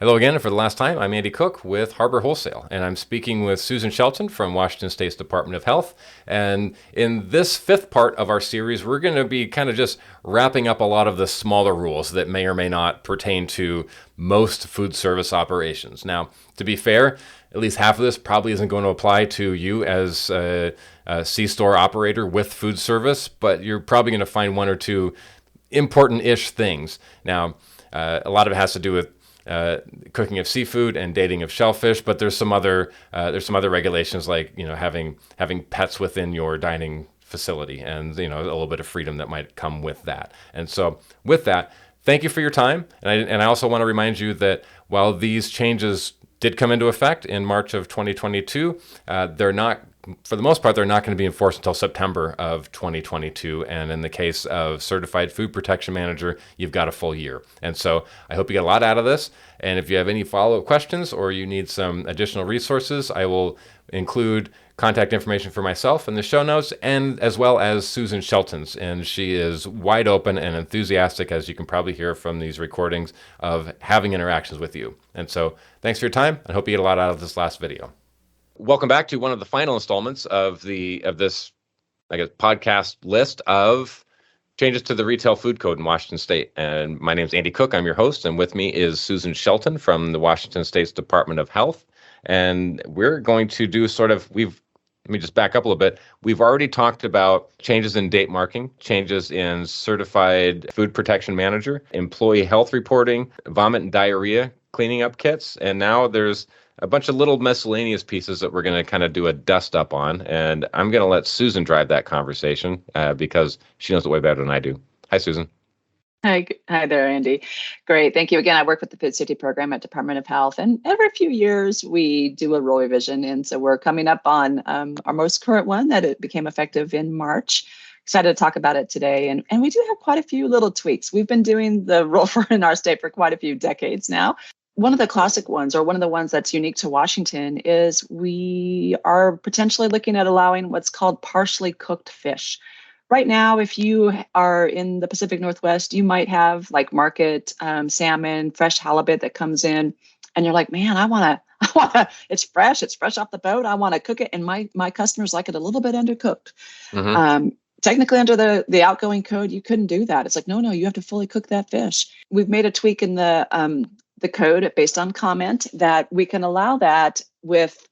Hello again, and for the last time, I'm Andy Cook with Harbor Wholesale, and I'm speaking with Susan Shelton from Washington State's Department of Health. And in this fifth part of our series, we're going to be kind of just wrapping up a lot of the smaller rules that may or may not pertain to most food service operations. Now, to be fair, at least half of this probably isn't going to apply to you as a C-store operator with food service, but you're probably going to find one or two important-ish things. Now, a lot of it has to do with cooking of seafood and dating of shellfish, but there's some other regulations like having pets within your dining facility, and a little bit of freedom that might come with that. And so, with that, thank you for your time, and I also want to remind you that while these changes did come into effect in March of 2022, they're not. For the most part, they're not going to be enforced until September of 2022. And in the case of Certified Food Protection Manager, you've got a full year. And so I hope you get a lot out of this. And if you have any follow-up questions or you need some additional resources, I will include contact information for myself in the show notes, and as well as Susan Shelton's. And she is wide open and enthusiastic, as you can probably hear from these recordings, of having interactions with you. And so thanks for your time. I hope you get a lot out of this last video. Welcome back to one of the final installments of this, I guess, podcast list of changes to the Retail Food Code in Washington State. And my name is Andy Cook. I'm your host, and with me is Susan Shelton from the Washington State's Department of Health. And we're going to do let me just back up a little bit. We've already talked about changes in date marking, changes in Certified Food Protection Manager, employee health reporting, vomit and diarrhea cleaning up kits, and now there's a bunch of little miscellaneous pieces that we're going to kind of do a dust up on. And I'm going to let Susan drive that conversation because she knows it way better than I do. Hi, Susan. Hi there, Andy. Great. Thank you again. I work with the Food Safety Program at Department of Health, and every few years we do a rule revision. And so we're coming up on our most current one that it became effective in March. Excited to talk about it today. And we do have quite a few little tweaks. We've been doing the rule in our state for quite a few decades now. One of the classic ones, or one of the ones that's unique to Washington, is we are potentially looking at allowing what's called partially cooked fish. Right now, if you are in the Pacific Northwest, you might have like market salmon, fresh halibut that comes in, and you're like, man, I want to, it's fresh off the boat. I want to cook it, and my customers like it a little bit undercooked. Mm-hmm. Technically, under the outgoing code, you couldn't do that. It's like, no, you have to fully cook that fish. We've made a tweak in the code based on comment that we can allow that with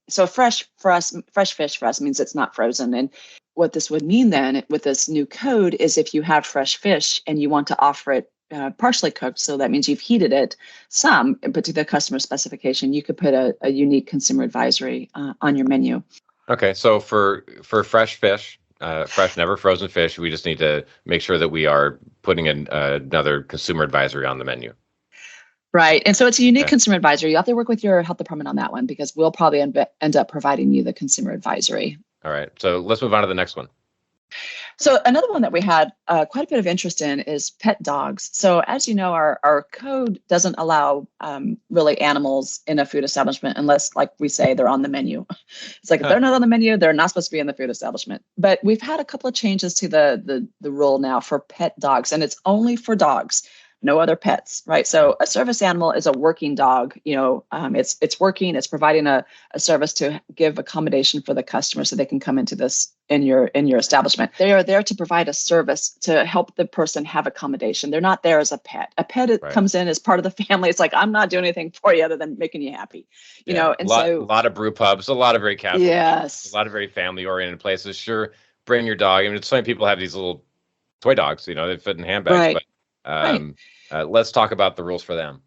so fresh fish for us means it's not frozen. And what this would mean then with this new code is if you have fresh fish and you want to offer it partially cooked, so that means you've heated it some, but to the customer specification, you could put a unique consumer advisory on your menu. Okay, so for fresh fish, fresh, never frozen fish, we just need to make sure that we are putting another consumer advisory on the menu. Right. And so it's a unique consumer advisory. You have to work with your health department on that one because we'll probably end up providing you the consumer advisory. All right. So let's move on to the next one. So another one that we had quite a bit of interest in is pet dogs. So as you know, our code doesn't allow really animals in a food establishment unless, like we say, they're on the menu. It's like if they're not on the menu, they're not supposed to be in the food establishment. But we've had a couple of changes to the rule now for pet dogs, and it's only for dogs. No other pets, right? So a service animal is a working dog. It's working. It's providing a service to give accommodation for the customer so they can come into this in your establishment. They are there to provide a service to help the person have accommodation. They're not there as a pet. A pet comes in as part of the family. It's like, I'm not doing anything for you other than making you happy. And a lot of brew pubs, a lot of very casual, yes, a lot of very family oriented places. Sure, bring your dog. I mean, so many people have these little toy dogs. They fit in handbags, right. But. Let's talk about the rules for them.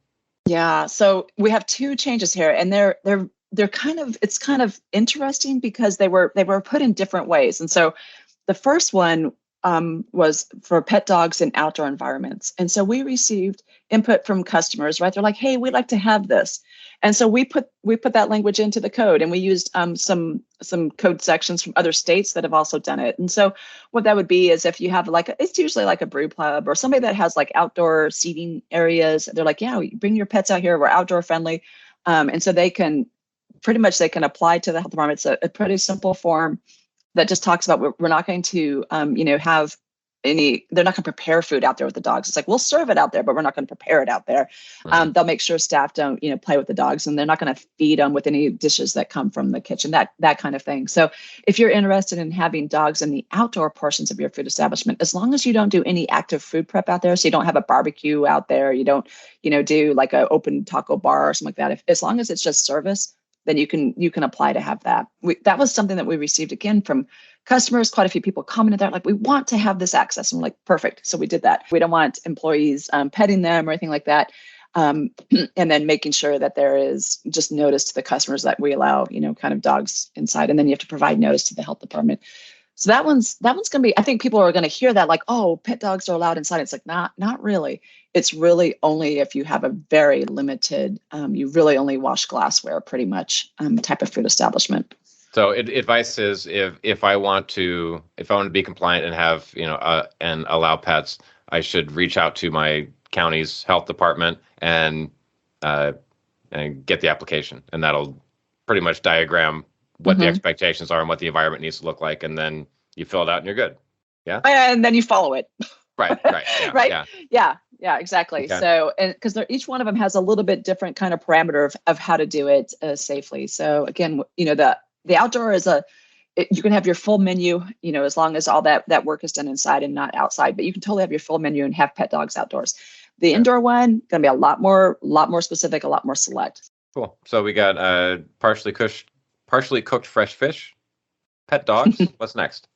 Yeah, so we have two changes here, and they're kind of interesting because they were put in different ways. And so the first one was for pet dogs in outdoor environments. And so we received input from customers, right? They're like, hey, we'd like to have this. And so we put that language into the code, and we used some code sections from other states that have also done it. And so what that would be is if you have it's usually like a brew pub or somebody that has like outdoor seating areas, they're like, yeah, bring your pets out here. We're outdoor friendly. And so they can apply to the health department. It's a pretty simple form that just talks about we're not going to, have they're not going to prepare food out there with the dogs. It's like, we'll serve it out there, but we're not going to prepare it out there. They'll make sure staff don't, play with the dogs, and they're not going to feed them with any dishes that come from the kitchen, that kind of thing. So if you're interested in having dogs in the outdoor portions of your food establishment, as long as you don't do any active food prep out there, so you don't have a barbecue out there, you don't, do like an open taco bar or something like that. As long as it's just service, then you can apply to have that. That was something that we received again from customers. Quite a few people commented there, like, we want to have this access. And we're like, perfect. So we did that. We don't want employees petting them or anything like that. And then making sure that there is just notice to the customers that we allow, kind of dogs inside. And then you have to provide notice to the health department. So that one's going to be, I think people are going to hear that like, oh, pet dogs are allowed inside. It's like, not really. It's really only if you have a very limited, you really only wash glassware pretty much type of food establishment. So advice is if I want to be compliant and have, and allow pets, I should reach out to my county's health department and get the application, and that'll pretty much diagram what the expectations are and what the environment needs to look like, and then you fill it out and you're good. Yeah. And then you follow it. Right. Yeah, right. Yeah, exactly. Okay. So, and because each one of them has a little bit different kind of parameter of how to do it safely. So again, the outdoor is you can have your full menu, as long as all that work is done inside and not outside, but you can totally have your full menu and have pet dogs outdoors. The indoor one going to be a lot more specific, a lot more select. Cool. So we got partially cooked fresh fish, pet dogs. What's next?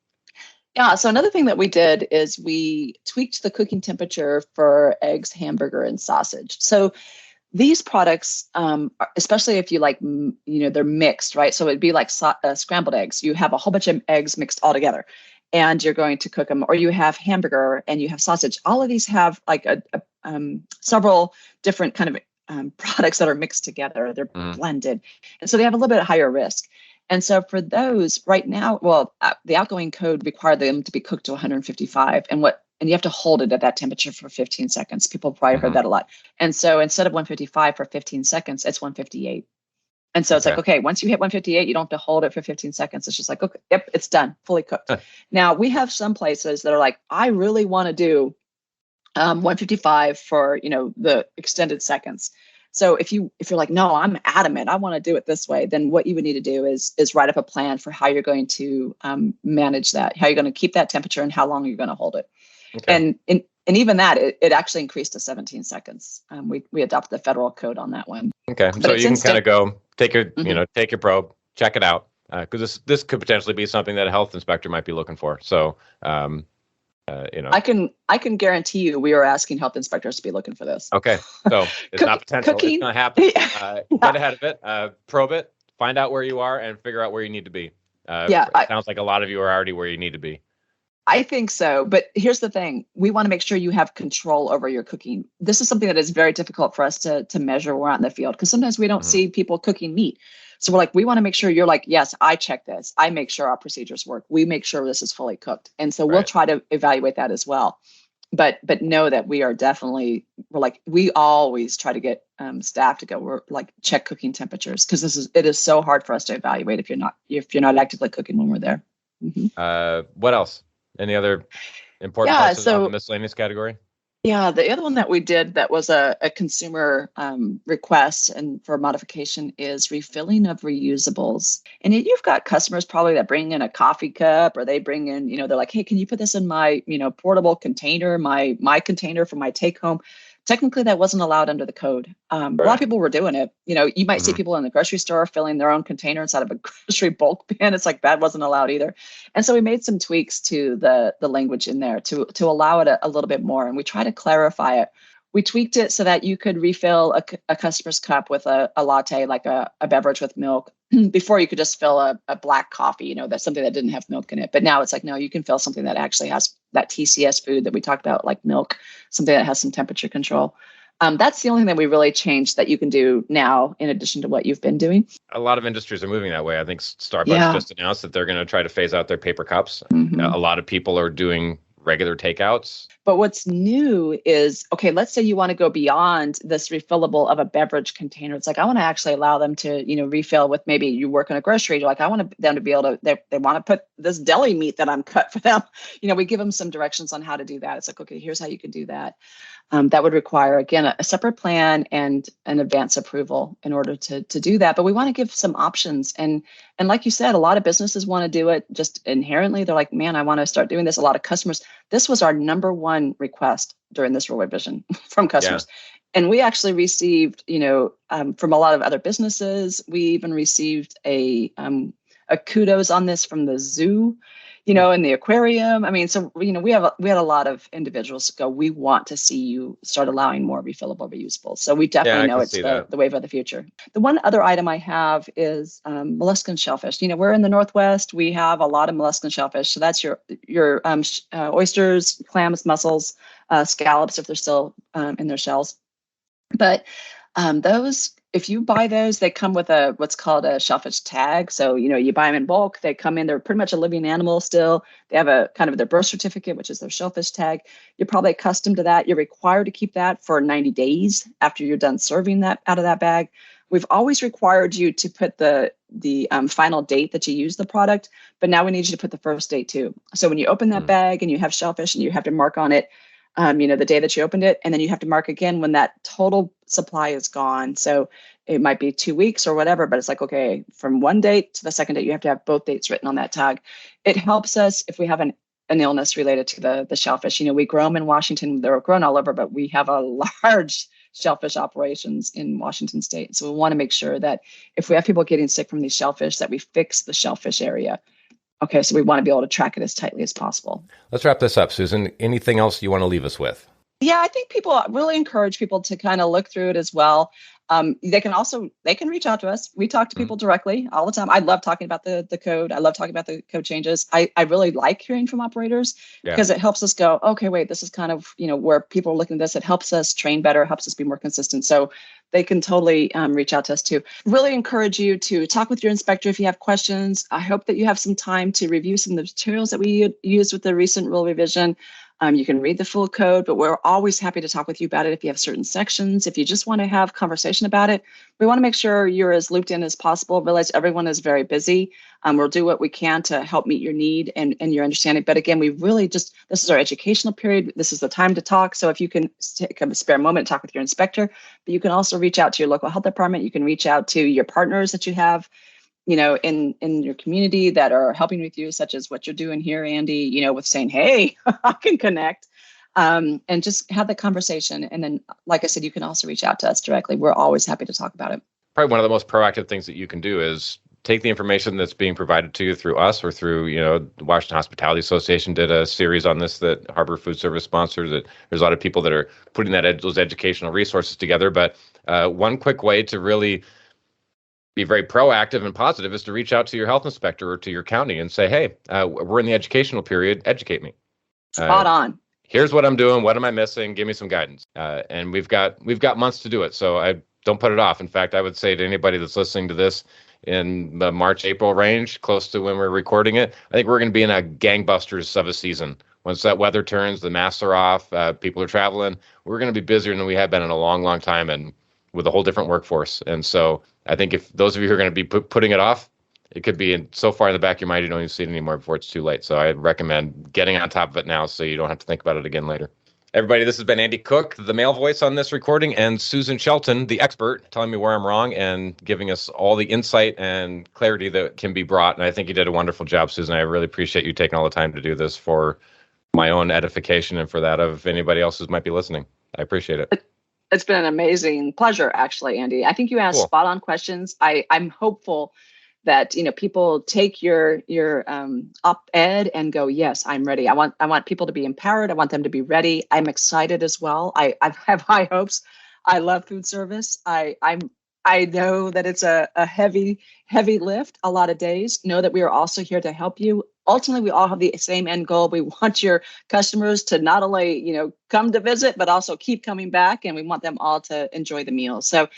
Yeah. So another thing that we did is we tweaked the cooking temperature for eggs, hamburger, and sausage. So these products, especially if you like, they're mixed, right? So it'd be like scrambled eggs. You have a whole bunch of eggs mixed all together, and you're going to cook them. Or you have hamburger and you have sausage. All of these have like several different kind of products that are mixed together. They're blended, and so they have a little bit higher risk. And so for those right now, the outgoing code required them to be cooked to 155, and you have to hold it at that temperature for 15 seconds. People probably heard that a lot. And so instead of 155 for 15 seconds, it's 158. And so it's like, okay, once you hit 158, you don't have to hold it for 15 seconds. It's just like, okay, yep, it's done, fully cooked. Now we have some places that are like, I really want to do 155 for, the extended seconds. So if you're like, no, I'm adamant, I want to do it this way, then what you would need to do is write up a plan for how you're going to manage that, how you're going to keep that temperature and how long you're going to hold it. Okay. And even that, it actually increased to 17 seconds. We adopted the federal code on that one. Okay, but so you can kind of go take your take your probe, check it out, because this could potentially be something that a health inspector might be looking for. So, I can guarantee you, we are asking health inspectors to be looking for this. Okay, so it's not potential; it's going to happen. Get ahead of it, probe it, find out where you are, and figure out where you need to be. It sounds like a lot of you are already where you need to be. I think so. But here's the thing. We want to make sure you have control over your cooking. This is something that is very difficult for us to measure when we're out in the field, because sometimes we don't see people cooking meat. So we're like, we want to make sure you're like, yes, I check this. I make sure our procedures work. We make sure this is fully cooked. And so we'll try to evaluate that as well. But know that we always try to get staff to go, check cooking temperatures, because it is so hard for us to evaluate if you're not actively cooking when we're there. Mm-hmm. What else? Any other important parts of the miscellaneous category? Yeah, the other one that we did that was a consumer request and for modification is refilling of reusables. And you've got customers probably that bring in a coffee cup, or they bring in, they're like, hey, can you put this in my, portable container, my container for my take home? Technically, that wasn't allowed under the code. A lot of people were doing it. You might see people in the grocery store filling their own container inside of a grocery bulk bin. It's like that wasn't allowed either. And so we made some tweaks to the language in there to allow it a little bit more. And we try to clarify it. We tweaked it so that you could refill a customer's cup with a latte, like a beverage with milk. Before, you could just fill a black coffee, that's something that didn't have milk in it. But now it's like, no, you can fill something that actually has that TCS food that we talked about, like milk, something that has some temperature control. That's the only thing that we really changed that you can do now, in addition to what you've been doing. A lot of industries are moving that way. I think Starbucks just announced that they're going to try to phase out their paper cups. Mm-hmm. A lot of people are doing regular takeouts. But what's new is, okay, let's say you want to go beyond this refillable of a beverage container. It's like, I want to actually allow them to, refill with, maybe you work in a grocery. You're like, I want them to be able to, they want to put this deli meat that I'm cut for them. We give them some directions on how to do that. It's like, okay, here's how you can do that. That would require, again, a separate plan and an advance approval in order to do that. But we want to give some options. And like you said, a lot of businesses want to do it just inherently. They're like, man, I want to start doing this. A lot of customers, this was our number one request during this Roll Revision from customers. Yeah. And we actually received, from a lot of other businesses, we even received a kudos on this from the zoo, in the aquarium. I mean, so, we had a lot of individuals go, we want to see you start allowing more refillable, reusable. So we definitely know it's the wave of the future. The one other item I have is molluscan shellfish. We're in the Northwest. We have a lot of molluscan shellfish. So that's your oysters, clams, mussels, scallops, if they're still in their shells. But those, if you buy those, they come with what's called a shellfish tag. So, you buy them in bulk. They come in, they're pretty much a living animal still. They have a kind of their birth certificate, which is their shellfish tag. You're probably accustomed to that. You're required to keep that for 90 days after you're done serving that out of that bag. We've always required you to put the final date that you use the product, but now we need you to put the first date too. So when you open that bag and you have shellfish and you have to mark on it, the day that you opened it, and then you have to mark again when that total supply is gone. So it might be 2 weeks or whatever, but it's like, okay, from one date to the second date, you have to have both dates written on that tag. It helps us if we have an illness related to the shellfish. We grow them in Washington. They're grown all over, but we have a large shellfish operations in Washington state. So we want to make sure that if we have people getting sick from these shellfish, that we fix the shellfish area. Okay, so we want to be able to track it as tightly as possible. Let's wrap this up, Susan. Anything else you want to leave us with? Yeah, I think really encourage people to kind of look through it as well. They can reach out to us. We talk to people directly all the time. I love talking about the code. I love talking about the code changes. I really like hearing from operators because it helps us go, okay, wait, this is kind of, where people are looking at this. It helps us train better, helps us be more consistent. So they can totally reach out to us too. Really encourage you to talk with your inspector if you have questions. I hope that you have some time to review some of the materials that we used with the recent rule revision. You can read the full code, but we're always happy to talk with you about it if you have certain sections. If you just want to have conversation about it, we want to make sure you're as looped in as possible. Realize everyone is very busy. We'll do what we can to help meet your need and your understanding. But again, we really this is our educational period. This is the time to talk. So if you can take a spare moment, talk with your inspector, but you can also reach out to your local health department. You can reach out to your partners that you have, in your community that are helping with you, such as what you're doing here, Andy, with saying, hey, I can connect, and just have that conversation. And then, like I said, you can also reach out to us directly. We're always happy to talk about it. Probably one of the most proactive things that you can do is take the information that's being provided to you through us or through, the Washington Hospitality Association did a series on this that Harbor Food Service sponsors. That there's a lot of people that are putting those educational resources together. But one quick way to really be very proactive and positive is to reach out to your health inspector or to your county and say, hey, we're in the educational period. Educate me. Spot on. Here's what I'm doing. What am I missing? Give me some guidance. And we've got months to do it. So I don't put it off. In fact, I would say to anybody that's listening to this in the March, April range, close to when we're recording it, I think we're going to be in a gangbusters of a season. Once that weather turns, the masks are off, people are traveling, we're going to be busier than we have been in a long, long time and with a whole different workforce. And so I think if those of you who are going to be putting it off, it could be so far in the back of your mind you don't even see it anymore before it's too late. So I recommend getting on top of it now so you don't have to think about it again later. Everybody, this has been Andy Cook, the male voice on this recording, and Susan Shelton, the expert, telling me where I'm wrong and giving us all the insight and clarity that can be brought. And I think you did a wonderful job, Susan. I really appreciate you taking all the time to do this for my own edification and for that of anybody else who might be listening. I appreciate it. It's been an amazing pleasure, actually, Andy. I think you asked spot on questions. I'm hopeful that people take your op-ed and go, yes, I'm ready. I want people to be empowered. I want them to be ready. I'm excited as well. I have high hopes. I love food service. I know that it's a heavy lift a lot of days. Know that we are also here to help you. Ultimately, we all have the same end goal. We want your customers to not only, come to visit, but also keep coming back. And we want them all to enjoy the meal. So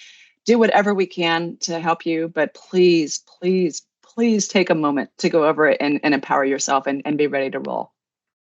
do whatever we can to help you. But please, please, please take a moment to go over it and empower yourself and be ready to roll.